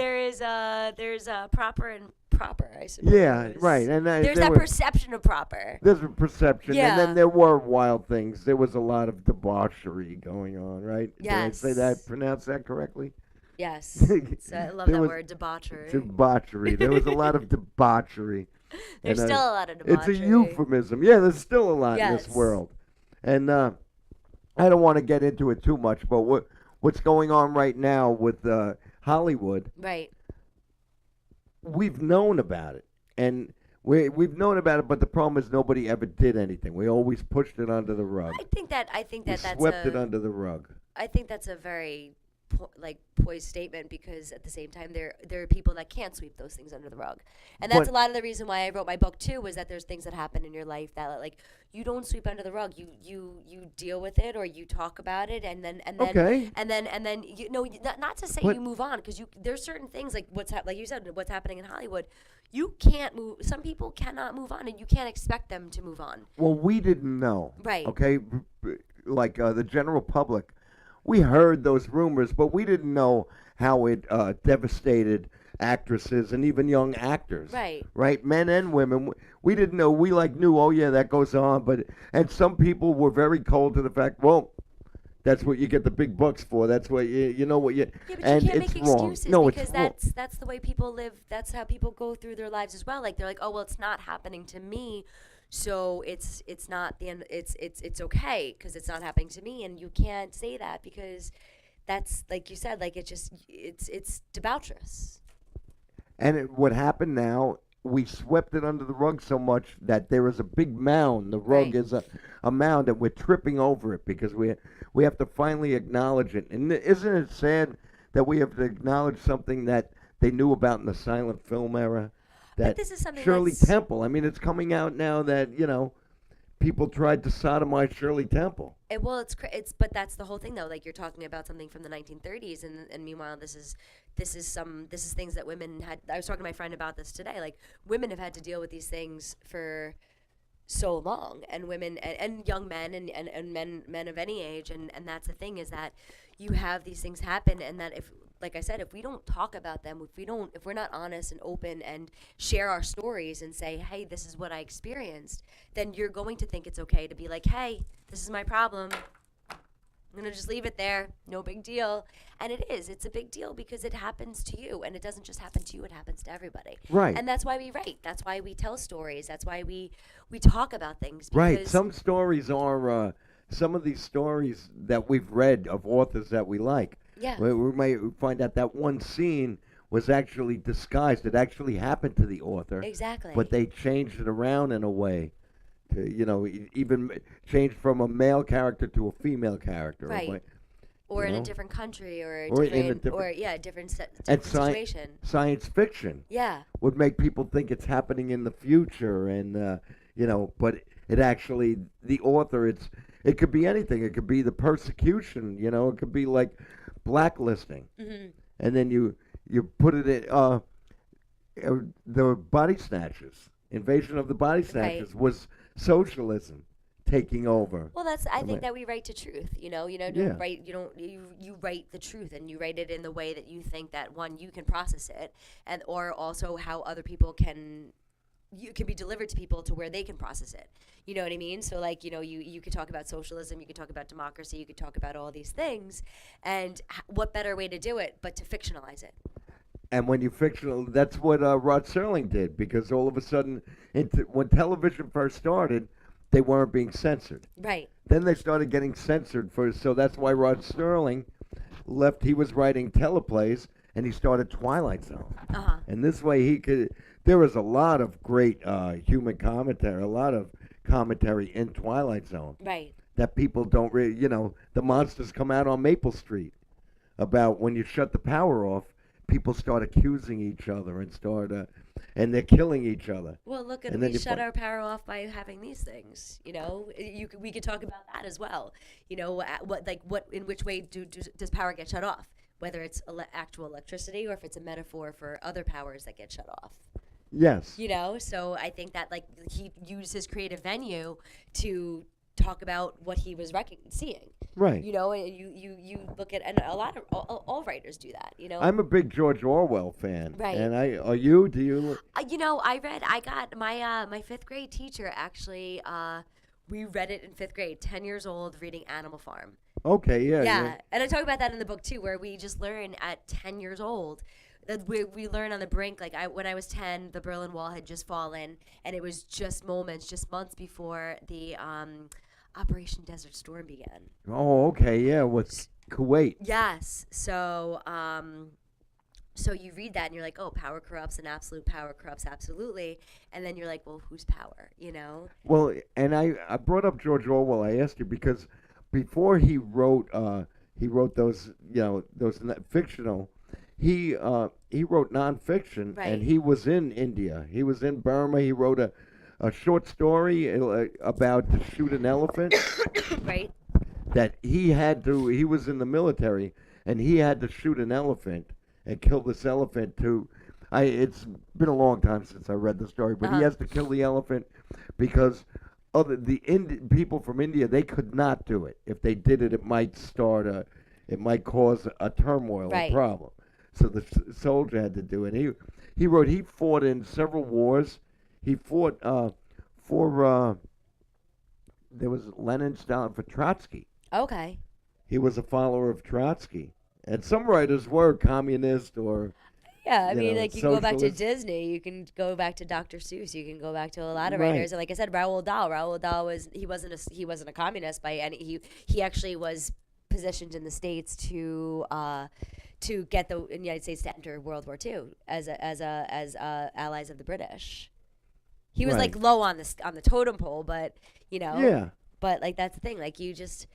There's proper and proper, I suppose. Yeah, right. And there's that perception of proper. There's a perception, Yeah. and then there were wild things. There was a lot of debauchery going on, right? Yes. Did I say that? Pronounce that correctly? Yes. I love There that was word, debauchery. Debauchery. There was a lot of debauchery. There's And, still a lot of debauchery. It's a euphemism. Yeah, there's still a lot in this Yes. world. And I don't want to get into it too much, but what's going on right now with Hollywood, Right. we've known about it. And we've known about it, but the problem is nobody ever did anything. We always pushed it under the rug. I think that We that's swept it under the rug. I think that's a very poised statement, because at the same time there are people that can't sweep those things under the rug, and that's But- a lot of the reason why I wrote my book too, was that there's things that happen in your life that like you don't sweep under the rug, you deal with it, or you talk about it, and then Okay. and then you know, not to say But- you move on, because there's certain things like like you said, what's happening in Hollywood, you can't move. Some people cannot move on, and you can't expect them to move on. Well, we didn't know. Right. Okay. Like the general public, we heard those rumors, but we didn't know how it devastated actresses and even young actors. Right. Right. Men and women. We didn't know. We knew. Oh yeah, that goes on. And some people were very cold to the fact. Well, that's what you get the big bucks for. That's what you know what you. Yeah, but and you can't it's make wrong. excuses, No, because it's wrong. that's the way people live. That's how people go through their lives as well. Like they're like, oh well, it's not happening to me, so it's not the end. It's okay because it's not happening to me, and you can't say that, because that's, like you said, like it's debaucherous. And what happened now, we swept it under the rug so much that there is a big mound. The rug Right. is a mound, and we're tripping over it because we have to finally acknowledge it. And isn't it sad that we have to acknowledge something that they knew about in the silent film era? That this is something Shirley that's- Temple. I mean, it's coming out now that, people tried to sodomize Shirley Temple. But that's the whole thing though. Like you're talking about something from the 1930s, and meanwhile this is things that women had. I was talking to my friend about this today. Like women have had to deal with these things for so long, and women and young men and men of any age, and that's the thing, is that you have these things happen, and that if, like I said, if we don't talk about them, if we're not honest and open and share our stories and say, hey, this is what I experienced, then you're going to think it's okay to be like, hey, this is my problem, I'm going to just leave it there, no big deal. And it's a big deal, because it happens to you, and it doesn't just happen to you, it happens to everybody. Right. And that's why we write, that's why we tell stories, that's why we talk about things. Right. because- Some stories are some of these stories that we've read of authors that we like. Yeah. We might find out that one scene was actually disguised. It actually happened to the author. Exactly. But they changed it around in a way to, even changed from a male character to a female character. Right. Or you in a know? different country, or Or in a different, different- a different And situation. science fiction Yeah. would make people think it's happening in the future, and but it actually, the author, it could be anything. It could be the persecution, it could be like blacklisting, and then you put it in the body snatchers. Invasion of the Body Snatchers was socialism taking over. Well, I think that we write to truth. You don't Yeah. write. You write the truth, and you write it in the way that you think that, one, you can process it, and or also how other people can be delivered to people to where they can process it. You know what I mean? So like, you could talk about socialism, you could talk about democracy, you could talk about all these things, and what better way to do it but to fictionalize it? And when you fictional, that's what Rod Serling did, because all of a sudden, when television first started, they weren't being censored. Right. Then they started getting censored so that's why Rod Serling left. He was writing teleplays, and he started Twilight Zone. Uh-huh. And this way there was a lot of great human commentary, a lot of commentary in Twilight Zone. Right. That people don't really, the monsters come out on Maple Street about when you shut the power off, people start accusing each other and and they're killing each other. Well, look at And we then you shut find, our power off by having these things. We could talk about that as well. In which way does power get shut off? Whether it's actual electricity or if it's a metaphor for other powers that get shut off. yes, So I think that like he used his creative venue to talk about what he was seeing. right. You look at, and a lot of all writers do that. I'm a big George Orwell fan. Right. And are you? Do you? I got my fifth grade teacher actually. We read it in fifth grade, 10 years old, reading Animal Farm. Okay, yeah. Yeah, and I talk about that in the book too, where we just learn at 10 years old. That we learn on the brink. Like when I was 10, the Berlin Wall had just fallen, and it was just months before the Operation Desert Storm began. Oh, okay, yeah, with Kuwait. Yes. So you read that and you're like, oh, power corrupts and absolute power corrupts absolutely. And then you're like, well, whose power, Well, and I brought up George Orwell. I asked you because before he wrote those, those fictional, he wrote nonfiction, Right. and he was in India. He was in Burma. He wrote a short story about to shoot an elephant. Right. That he was in the military, and he had to shoot an elephant and kill this elephant it's been a long time since I read the story, but he has to kill the elephant because people from India, they could not do it. If they did it, it might cause a turmoil, Right. a problem. So the soldier had to do it. He fought in several wars. He fought there was Lenin, Stalin, for Trotsky. Okay. He was a follower of Trotsky. And some writers were communist or Yeah, I mean, know, like you can go back to socialist. Disney, you can go back to Dr. Seuss, you can go back to a lot of Right. writers. And like I said, Roald Dahl. Roald Dahl wasn't a communist by any. He actually was positioned in the States to get the United States to enter World War II as allies of the British. He was Right. like low on the totem pole, but Yeah. But like that's the thing, like you just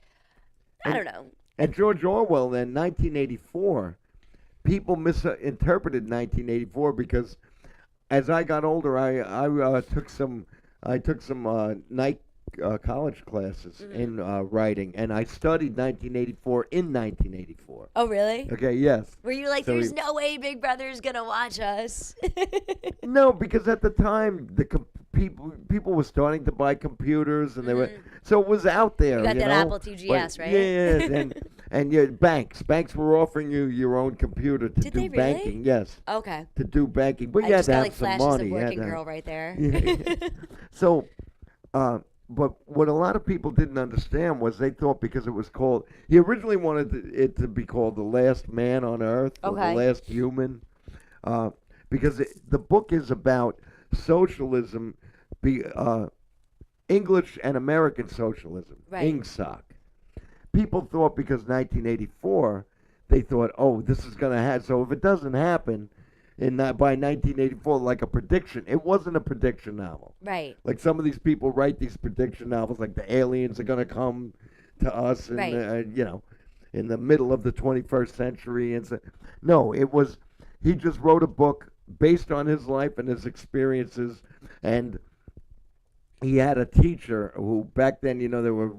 I don't know. And George Orwell, then, 1984, people misinterpreted 1984 because as I got older, I took some night college classes in writing, and I studied 1984 in 1984. Oh, really? Okay, yes. Were you like, So there's no way Big Brother's gonna watch us? No, because at the time people were starting to buy computers, and they were so it was out there. You got that know? Apple IIgs, right? Yeah, and banks were offering you your own computer to Did do they really? banking. Yes, Okay. to do banking, but I you had just to got have like some flashes money. of You had working to- girl right there. Yeah. So, but what a lot of people didn't understand was they thought because it was called, he originally wanted it to be called The Last Man on Earth, or Okay. The Last Human, because the book is about socialism, English and American socialism, Right. INGSOC. People thought because 1984, they thought, oh, this is going to happen. So if it doesn't happen by 1984, like a prediction, it wasn't a prediction novel. Right. Like some of these people write these prediction novels, like the aliens are going to come to us, and Right. in the middle of the 21st century, and so, no, he just wrote a book based on his life and his experiences, and he had a teacher who back then, there were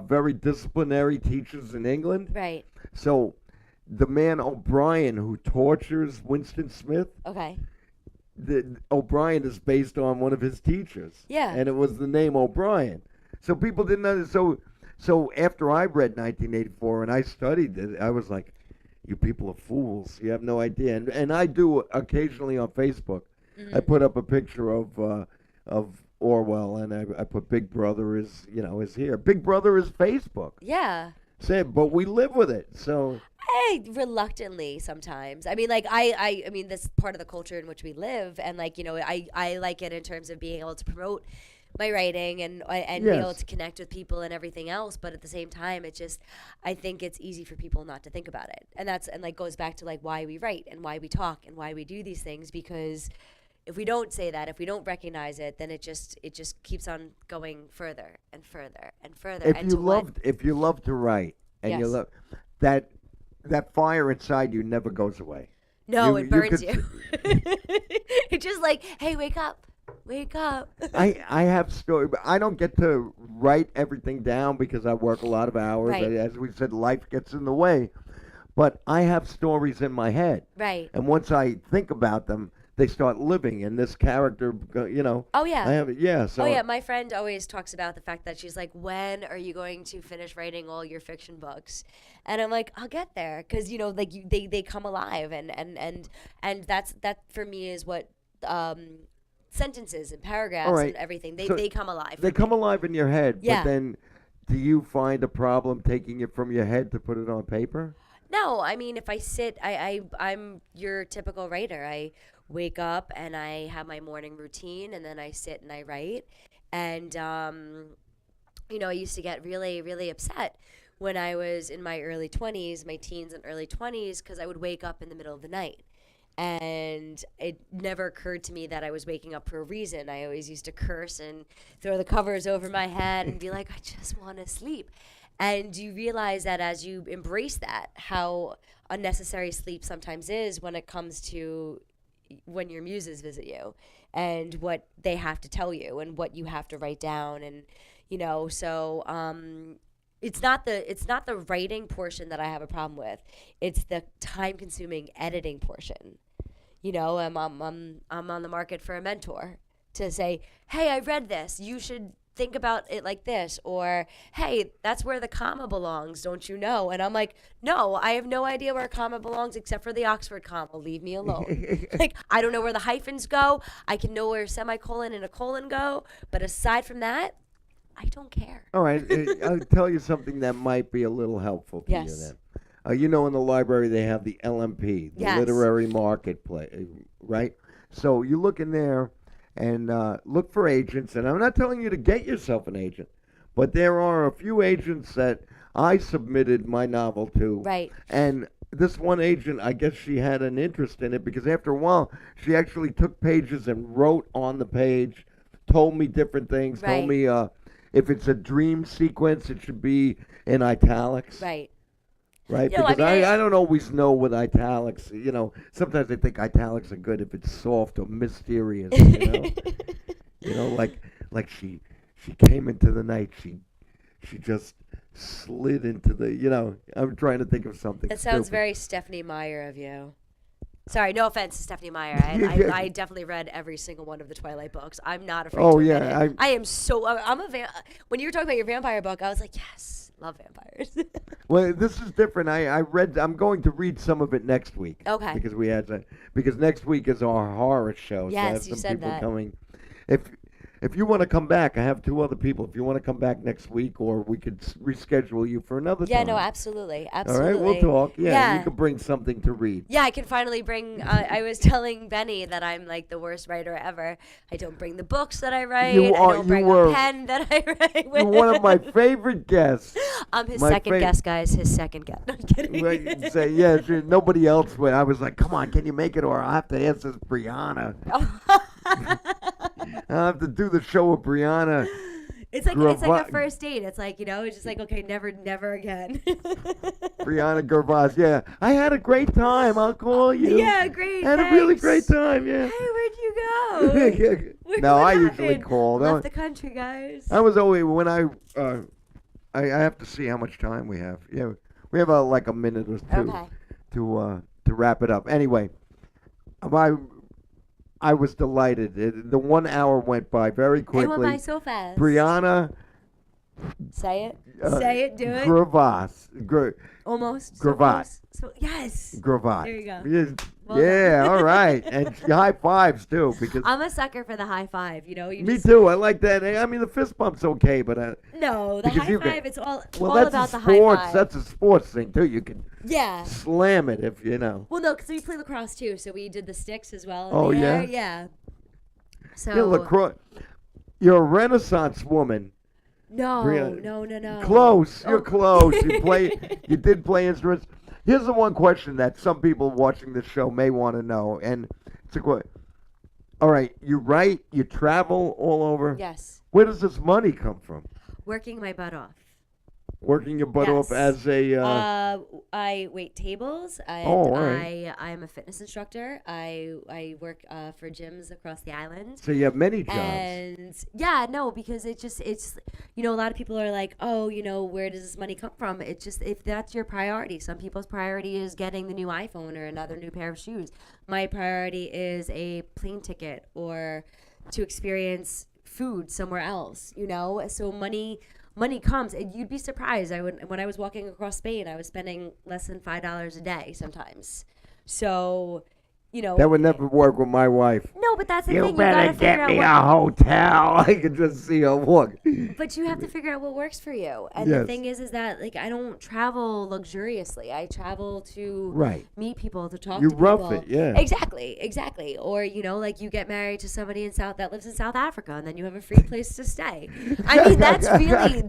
very disciplinary teachers in England. Right. So the man O'Brien who tortures Winston Smith, Okay. O'Brien is based on one of his teachers. Yeah. And it was the name O'Brien. So people didn't know. So after I read 1984 and I studied it, I was like, you people are fools. You have no idea. And I do occasionally on Facebook. I put up a picture of Orwell, and I put Big Brother is here. Big Brother is Facebook. Yeah. But we live with it. So Reluctantly sometimes. I mean, like I mean, that's part of the culture in which we live, and like I like it in terms of being able to promote my writing and be able Yes. to connect with people and everything else. But at the same time, I think it's easy for people not to think about it, and like goes back to like why we write and why we talk and why we do these things, because if we don't say that, if we don't recognize it, then it just keeps on going further and further and further. if you love to write and you Yes. love that, that fire inside you never goes away. No, it burns could- you. It's just like, hey, wake up. Wake up. I have story, but I don't get to write everything down because I work a lot of hours. Right. As we said, life gets in the way. But I have stories in my head, Right. and once I think about them, they start living. And this character, Oh, yeah. I have yeah. So Oh yeah, my friend always talks about the fact that she's like, "When are you going to finish writing all your fiction books?" And I'm like, "I'll get there," because like they come alive, and that for me is what sentences and paragraphs All right. and everything So they come alive. they come alive in your head. Yeah. But then, do you find a problem taking it from your head to put it on paper? No, I mean, if I sit, I'm your typical writer. I wake up and I have my morning routine, and then I sit and I write. And I used to get really, really upset when I was in my early 20s, my teens and early 20s, because I would wake up in the middle of the night. And it never occurred to me that I was waking up for a reason. I always used to curse and throw the covers over my head and be like, I just want to sleep. And you realize that as you embrace that, how unnecessary sleep sometimes is when it comes to when your muses visit you and what they have to tell you and what you have to write down. And, so it's not the writing portion that I have a problem with. It's the time consuming editing portion. I'm on the market for a mentor to say, hey, I read this. You should think about it like this, or hey, that's where the comma belongs, don't you know? And I'm like, no, I have no idea where a comma belongs except for the Oxford comma. Leave me alone. Like, I don't know where the hyphens go. I can know where a semicolon and a colon go, but aside from that, I don't care. All right, I'll tell you something that might be a little helpful to you Yes. then. In the library they have the LMP, the Yes. Literary Marketplace, right? So you look in there and look for agents, and I'm not telling you to get yourself an agent, but there are a few agents that I submitted my novel to. Right. And this one agent, I guess she had an interest in it because after a while, she actually took pages and wrote on the page, told me different things, told Right. me if it's a dream sequence, it should be in italics. Right. Right? No, I Because mean, I don't always know with italics. Sometimes I think italics are good if it's soft or mysterious. Like she came into the night. She just slid into the. I'm trying to think of something. That sounds stupid. very Stephanie Meyer of you. Sorry, no offense to Stephanie Meyer. I definitely read every single one of the Twilight books. I'm not afraid Oh, to yeah, admit it. I am so. When you were talking about your vampire book, I was like, yes, love vampires. Well, this is different. I'm going to read some of it next week. Okay. Because next week is our horror show. So I have Yes, you some said people that. coming. If you want to come back, I have two other people. If you want to come back next week, or we could reschedule you for another Yeah, time. no, absolutely. All Absolutely. right, we'll talk. Yeah, Yeah. you can bring something to read. Yeah, I can finally bring. I was telling Benny that I'm like the worst writer ever. I don't bring the books that I write. You I don't bring were- a pen that I write. You're one of my favorite guests. I'm his my second fa- guest, guys. His second guest. No, I'm kidding. Right, say, nobody else would. I was like, come on, can you make it? Or I'll have to ask this Briana. I'll have to do the show with Briana. It's like a Gervat. first date. It's like, it's just like, okay, never again. Briana Gervat. Yeah, I had a great time. I'll call you. Yeah, great. I had a really thanks. great time. Yeah. Hey, where'd you go? No, What I happened? usually call. Left the country, guys. I was always when I have to see how much time we have. Yeah, we have like a minute or two Okay. to wrap it up. Anyway, I was delighted. The 1 hour went by very It quickly. went by so fast. Briana Say it. uh, Say it. Do it. Gervat. Almost. Gervat. close. So, yes. Gervat. There you go. Yes. Well Yeah, done. all right. And high fives too, because I'm a sucker for the high five. You me too. I like that. I mean, the fist bump's okay, but No, the Because high you can- five. It's all well, all that's about a the high sports. five. That's a sports thing too. You can Yeah. slam it if you know. Well, no, because we play lacrosse too, so we did the sticks as well. In Oh, the air. yeah? Yeah. So. Yeah, lacrosse. You're a Renaissance woman. No, Briana- no. Close. You're Oh. close. You did play instruments. Here's the one question that some people watching this show may want to know, and it's a question. All right, you write, you travel all over. Yes. Where does this money come from? Working my butt off. Working your butt off Yes. as a. I wait tables, and all right. I'm a fitness instructor. I work for gyms across the island. So you have many jobs. And yeah, no, because it's a lot of people are like, oh, where does this money come from? It's just, if that's your priority. Some people's priority is getting the new iPhone or another new pair of shoes. My priority is a plane ticket or to experience food somewhere else. So money comes, and you'd be surprised. When I was walking across Spain, I was spending less than $5 a day sometimes. So, That would never work with my wife. no, but that's the You thing. You better gotta figure get out me what. a hotel. I can just see her walk. But you have to figure out what works for you. And Yes. the thing is that I don't travel luxuriously. I travel to Right. meet people, to talk You to people. rough it, yeah. Exactly. Or you get married to somebody that lives in South Africa, and then you have a free place to stay. I mean,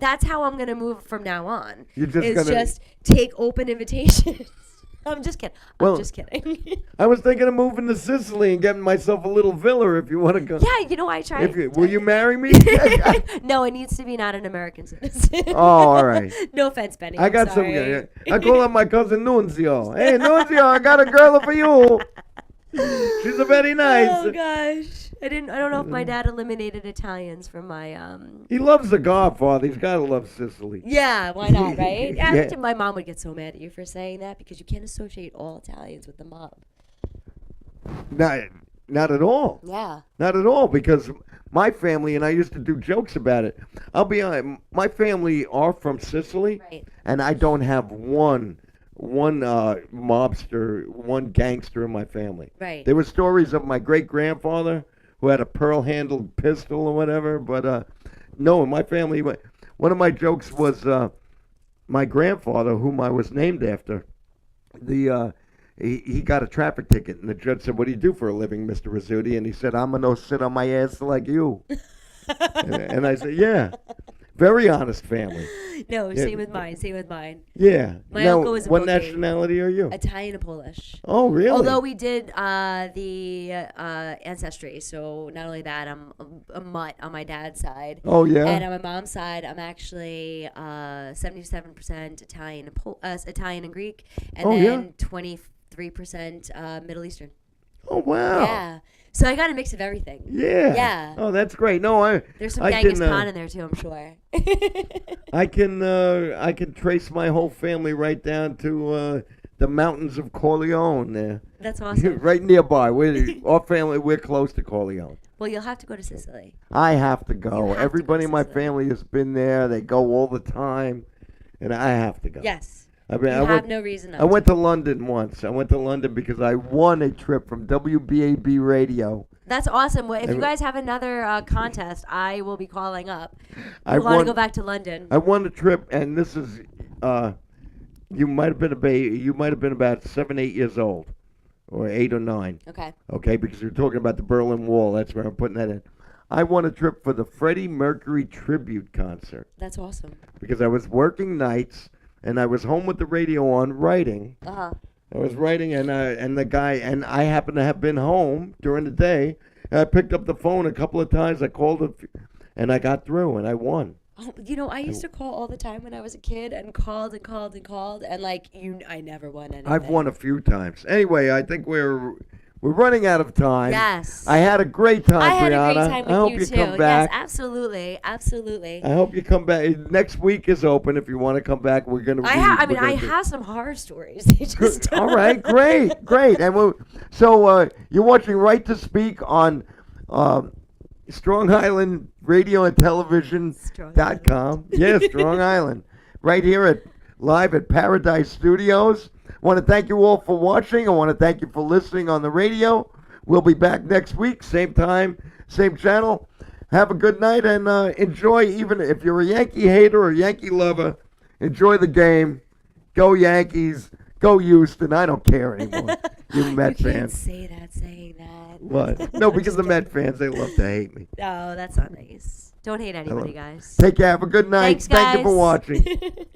that's how I'm gonna move from now on. You're just is gonna- just take open invitations. I'm just kidding. Well- I'm just kidding. I was thinking of moving to Sicily and getting myself a little villa if you want to go. Yeah, I tried. Will you marry me? No, it needs to be not an American citizen. Oh, all right. No offense, Benny. I got I'm some. sorry. I call up my cousin Nunzio. Hey, Nunzio, I got a girl for you. She's a very nice. Oh gosh, I don't know if my dad eliminated Italians from my He loves The Godfather. He's got to love Sicily. Yeah, why not, right? Yeah. Actually, my mom would get so mad at you for saying that because you can't associate all Italians with the mob. Not at all. Yeah. Not at all, because my family, and I used to do jokes about it. I'll be honest, my family are from Sicily, Right. and I don't have one mobster, one gangster in my family. Right. There were stories of my great-grandfather who had a pearl-handled pistol or whatever, but no, in my family, one of my jokes was my grandfather, whom I was named after, he got a traffic ticket, and the judge said, "What do you do for a living, Mr. Rizzuto?" And he said, "I'm going to sit on my ass like you." and I said, "Yeah." Very honest family. No, Yeah. same with mine. Yeah. My now, uncle was a what bookie. nationality are you? Italian and Polish. Oh, really? Although we did the ancestry, so not only that, I'm a mutt on my dad's side. Oh, yeah? And on my mom's side, I'm actually 77% Italian and Greek, and Oh, yeah? then 23% Middle Eastern. Oh, wow. Yeah. So I got a mix of everything. Yeah. Yeah. Oh, that's great. No, There's some I Genghis can, Khan in there too, I'm sure. I can trace my whole family right down to the mountains of Corleone there. That's awesome. Right nearby. Our family, we're close to Corleone. Well, you'll have to go to Sicily. I have to You go. have to Everybody go in to my Sicily. family has been there. They go all the time, and I have to go. Yes. I mean, You have no reason not I went to London once. I went to London because I won a trip from WBAB Radio. That's awesome. Well, if I you w- guys have another contest, I will be calling up. I I want to won- go back to London. I won a trip, and this is you might have been a baby. You might have been about 7, 8 years old, or 8 or 9. Okay. Okay, because you're talking about the Berlin Wall. That's where I'm putting that in. I won a trip for the Freddie Mercury tribute concert That's awesome. because I was working nights and I was home with the radio on writing. Uh-huh. I was writing, and I happened to have been home during the day. And I picked up the phone a couple of times. I called and I got through, and I won. Oh, I used to call all the time when I was a kid and called, and I never won anything. I've won a few times. Anyway, I think we're running out of time. Yes. I had a great time, I had Briana. a great time with I hope you you too. come back. Yes, absolutely. I hope you come back. Next week is open. If you want to come back, we're gonna. I have some horror stories. They just All right, great. And so you're watching Right to Speak on Strong Island Radio and Television.com. Yes, Strong Island. Right here live at Paradise Studios. I want to thank you all for watching. I want to thank you for listening on the radio. We'll be back next week, same time, same channel. Have a good night and enjoy, even if you're a Yankee hater or Yankee lover, enjoy the game. Go Yankees. Go Houston. I don't care anymore. You Met you can't fans. say that saying that. What? No, because the Met fans, they love to hate me. Oh, that's not nice. Don't hate anybody, guys. Take care. Have a good night. Thanks, Thank you for guys. watching.